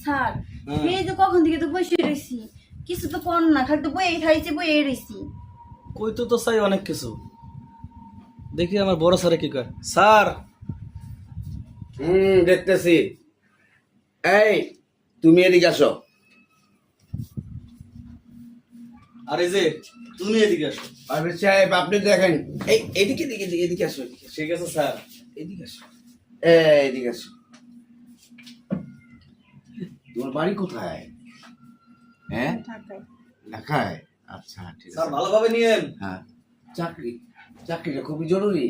Sir এই তো কখন থেকে তো বসে রয়েছি, কিছু তো কর না, খালি তো বইয়ে খাইছি বইয়ে রয়েছি। কই তো চাই অনেক কিছু। দেখি আমার বড় স্যারে কি কয়। স্যার দেখতেছি। এই তুমি এদিকে আসো। আর এই যে তুমি এদিকে আসো। পারভেজ সাহেব আপনি দেখেন, এই এদিকে এদিকে এদিকে এদিকে আসো, ঠিক আছে স্যার। এদিকে আসো, এদিকে আসো। তোমার বাড়ি কোথায়? হ্যাঁ, ঢাকায়। আচ্ছা ঠিক স্যার আছে। ভালোভাবে নিয়েন। হ্যাঁ, চাকরিটা খুবই জরুরি।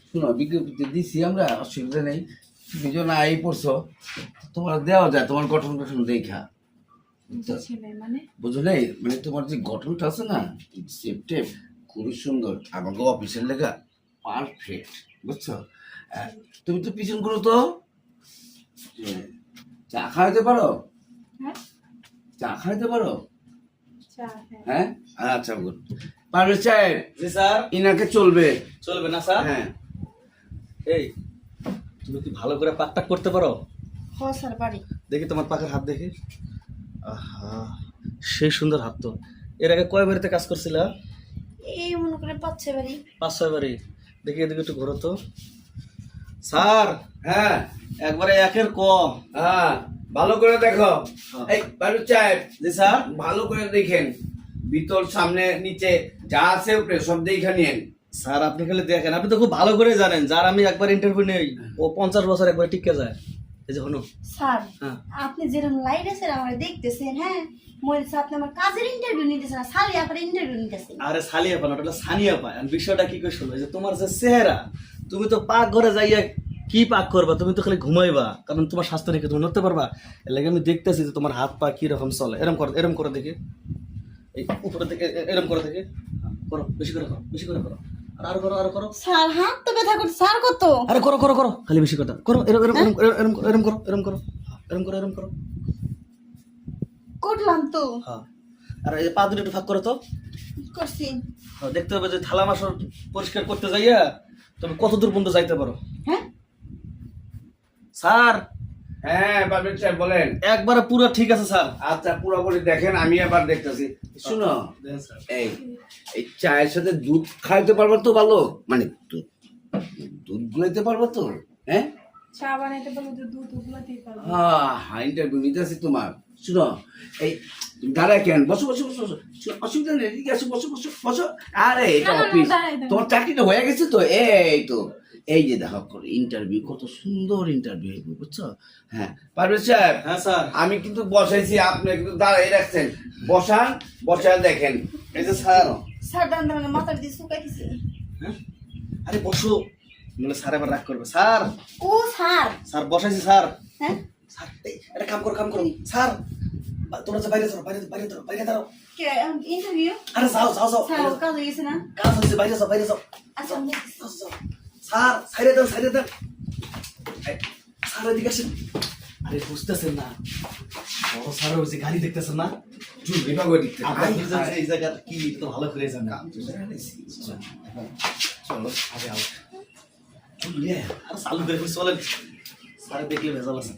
শোনো, বিজ্ঞপ্তি দিচ্ছি আমরা, অসুবিধা নেই। তুমি যখন আই পড়ছো, তোমার দেওয়া যায় তোমার গঠন দেখা। বুঝো নাই, মানে তোমার যে গঠনটা আছে না, সেপটেপ খুবই সুন্দর, আমাকে অফিসের লেখা পারফেক্ট, বুঝছো? তুমি তো পিছন করো তো, চা খাওয়াইতে পারো? চা খাওয়াইতে পারো? হ্যাঁ, আচ্ছা গুড। পারভেজ সাহেব, জি স্যার। ইনাকে চলবে। চলবে না স্যার? হ্যাঁ। এই তুমি কি ভালো করে পাক করতে পারো? হ স্যার পারি। দেখি তোমার পাকের হাত দেখি। আহা, সেই সুন্দর হাত তো। এর আগে কয় বাড়িতে কাজ করছিলা? এই মনে করে 5-6 বাড়ি। 5-6 বাড়ি। দেখি এদিকে একটু ঘোরো তো। স্যার হ্যাঁ একবারে একের ক। হ্যাঁ, ভালো করে দেখো। এই পারভেজ সাহেব, জি স্যার। ভালো করে দেখেন, ভিতর সামনে নিচে যা আছে উপরে সব দেখে নিয়েন। স্যার আপনি খালি দেখেন, আপনি তো খুব ভালো করে জানেন যার আমি একবার ইন্টারভিউ নেই ও 50 বছর একবার টিকে যায়। এই যে হনো স্যার হ্যাঁ। আপনি যেরকম লাইট আছেন আমার দেখতেছেন, হ্যাঁ মনে হচ্ছে আপনি আমার কাজের ইন্টারভিউ নিতেছেন, সালি আপনার ইন্টারভিউ নিতেছেন। আরে সালিয়া পান, ওটা সানিয়া পায়। আর বিষয়টা কি করে শুনলো, যে তোমার যে চেহারা, তুমি তো পাক ঘরে যাইয়া কি পাক করবা, তুমি তো খালি ঘুমাইবা, কারণ তোমার স্বাস্থ্য রেখে তুমি নড়তে পারবা। এর লাগে আমি দেখতেছি যে তোমার হাত পা কি রকম চলে। এরম করে দেখি, এই উপরে থেকে এরম করে দেখি। করো, বেশি করে করো, বেশি করে করো। আর আরো করো, আরো করো। স্যার হাত তো ব্যথা করছে স্যার, কত আরে করো করো করো, খালি বেশি কথা করো। এরম এরম এরম এরম এরম করো, এরম করো, এরম করো, এরম করো। করলাম তো। হ্যাঁ, আর এই পা দুটো একটু ফাঁক করো তো। করছি। দেখতে হবে যে থালা বাসন পরিষ্কার করতে যাইয়া তুমি কত দূর পর্যন্ত যাইতে পারো। হ্যাঁ স্যার হ্যাঁ পারভেজ সাহেব বলেন। একবারে পুরো ঠিক আছে স্যার। আচ্ছা পুরোপুরি দেখেন, আমি আবার দেখতেছি। শুনো, এই এই চায়ের সাথে দুধ খাইতে পারবো তো? ভালো মানে দুধ দুধ গুলাইতে পারবো তো? হ্যাঁ, চা বানাইতে পারলে তো দুধ উগলাতেই পারবো। হ্যাঁ, ইন্টারভিউ নিতেছি তোমার। শুনো, এই তুমি দাঁড়ায় কেন? বসো বসো বসো বসো। শুনো, অসুবিধা নেই, এদিকে আসো, বসো বসো বসো। আরে এটা অফিস, তোমার চাকরিটা হয়ে গেছে তো। এই তো, এই যে দেখো ইন্টারভিউ, কত সুন্দর ইন্টারভিউ, বুঝছো? হ্যাঁ পারভেজ সাহেব। হ্যাঁ স্যার। আমি কিন্তু বসাইছি, আপনি কিন্তু দাঁড়াই রাখছেন। বসান, বসায় দেখেন। এই যে স্যার। স্যার দান দান মাথার দিয়ে শুকাই দিছি। হ্যাঁ? আরে বসো, বলে স্যার এবার রাগ করবে। স্যার ও স্যার। স্যার বসাইছি স্যার। হ্যাঁ স্যার এই এটা কাম করো, কাম করো। স্যার তোমরা যে বাইরে যাও, বাইরে বাইরে দাঁড়াও, বাইরে দাঁড়াও। কে ইন্টারভিউ? আরে যাও যাও যাও। স্যার কাজ হয়ে গেছে না? কাজ হচ্ছে, বাইরে যাও, বাইরে যাও। আচ্ছা আমি দেখতেছি। যাও, যাও। স্যার সাইডে দেন, সাইডে দেন। এই, স্যার এদিকে আসেন। আরে বুঝতেছেন না, বড় স্যার ওই যে গাড়ি দেখতেছেন না, আপনার বুঝেন এই জায়গার কি তো ভালো করে জানেন। চলো আগে আলো চলে আর চালু করে চলেন। স্যার দেখলে ভেজাল আছে।